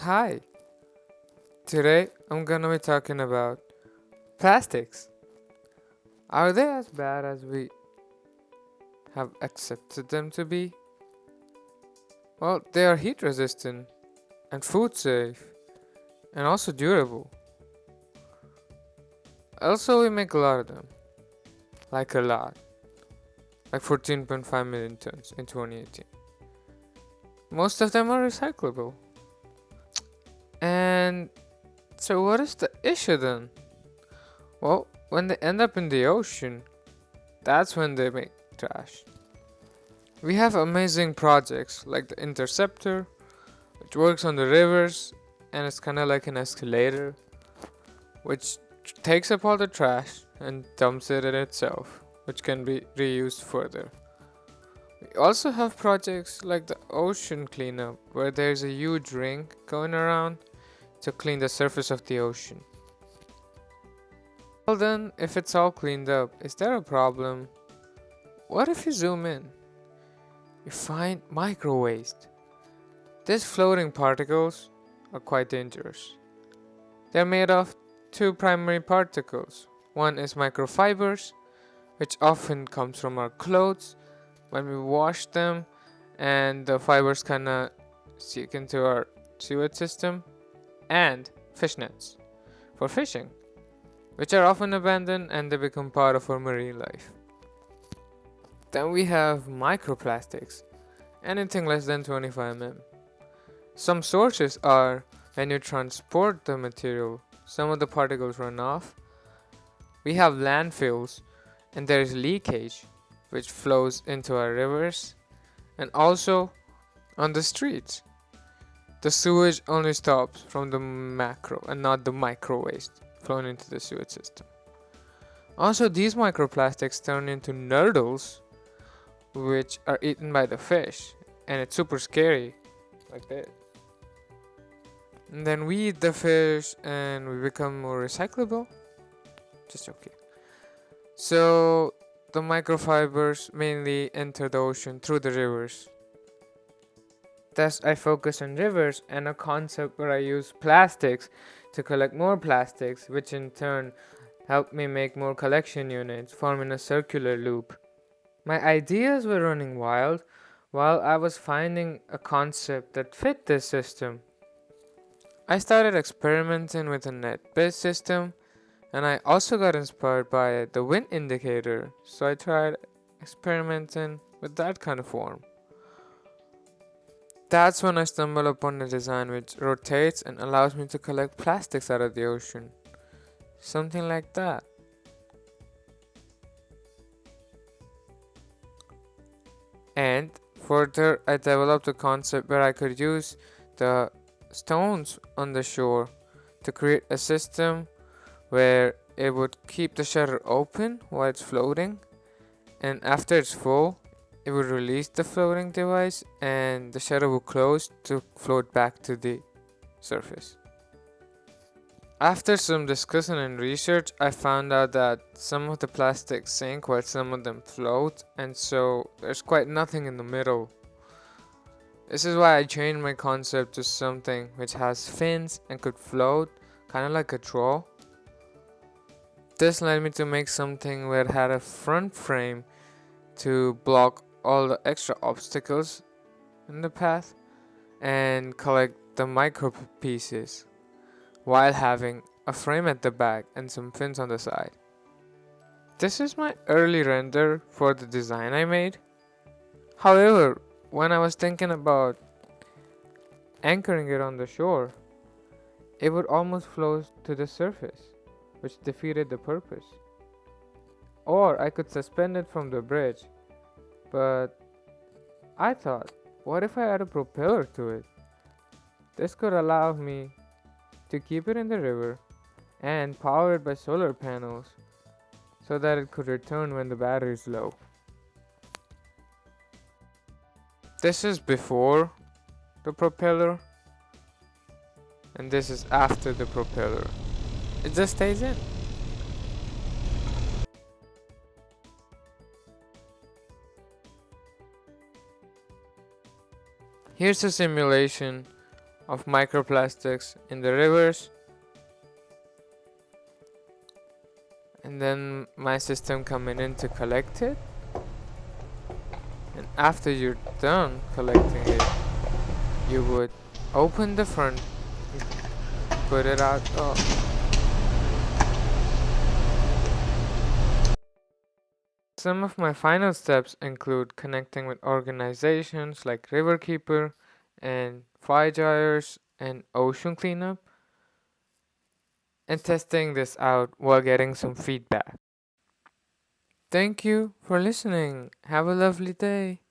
Hi, today I'm gonna be talking about plastics. Are they as bad as we have accepted them to be? Well, they are heat resistant and food safe and also durable. Also, we make a lot of them, like a lot, like 14.5 million tons in 2018. Most of them are recyclable. And so, what is the issue then? Well, when they end up in the ocean, that's when they make trash. We have amazing projects like the Interceptor, which works on the rivers and it's kind of like an escalator, which takes up all the trash and dumps it in itself, which can be reused further. We also have projects like the Ocean Cleanup, where there's a huge ring going around to clean the surface of the ocean. Well, then, if it's all cleaned up, is there a problem? What if you zoom in? You find micro waste. These floating particles are quite dangerous. They're made of two primary particles. One is microfibers, which often comes from our clothes when we wash them, and the fibers kinda seep into our sewage system, and fish nets for fishing, which are often abandoned and they become part of our marine life. Then we have microplastics, anything less than 25 mm. Some sources are when you transport the material, some of the particles run off. We have landfills, and there is leakage, which flows into our rivers, and also on the streets. The sewage only stops from the macro and not the micro waste flowing into the sewage system. Also, these microplastics turn into nurdles, which are eaten by the fish, and it's super scary, like this. And then we eat the fish and we become more recyclable. Just joking. So the microfibers mainly enter the ocean through the rivers. Thus, I focus on rivers and a concept where I use plastics to collect more plastics, which in turn help me make more collection units, forming a circular loop. My ideas were running wild while I was finding a concept that fit this system. I started experimenting with a net based system, and I also got inspired by the wind indicator, so I tried experimenting with that kind of form. That's when I stumbled upon a design which rotates and allows me to collect plastics out of the ocean. Something like that. And further, I developed a concept where I could use the stones on the shore to create a system where it would keep the shutter open while it's floating, and after it's full, it would release the floating device and the shutter would close to float back to the surface. After some discussion and research, I found out that some of the plastics sink while some of them float, and so there's quite nothing in the middle. This is why I changed my concept to something which has fins and could float, kind of like a troll. This led me to make something where it had a front frame to block all the extra obstacles in the path and collect the micro pieces while having a frame at the back and some fins on the side. This is my early render for the design I made. However, when I was thinking about anchoring it on the shore, it would almost float to the surface, which defeated the purpose. Or I could suspend it from the bridge, but I thought, what if I add a propeller to it? This could allow me to keep it in the river and power it by solar panels so that it could return when the battery is low. This is before the propeller, and this is after the propeller. It just stays in. Here's a simulation of microplastics in the rivers, and then my system coming in to collect it. And after you're done collecting it, you would open the front, put it out. Oh. Some of my final steps include connecting with organizations like Riverkeeper and Fire Gyres and Ocean Cleanup, and testing this out while getting some feedback. Thank you for listening. Have a lovely day.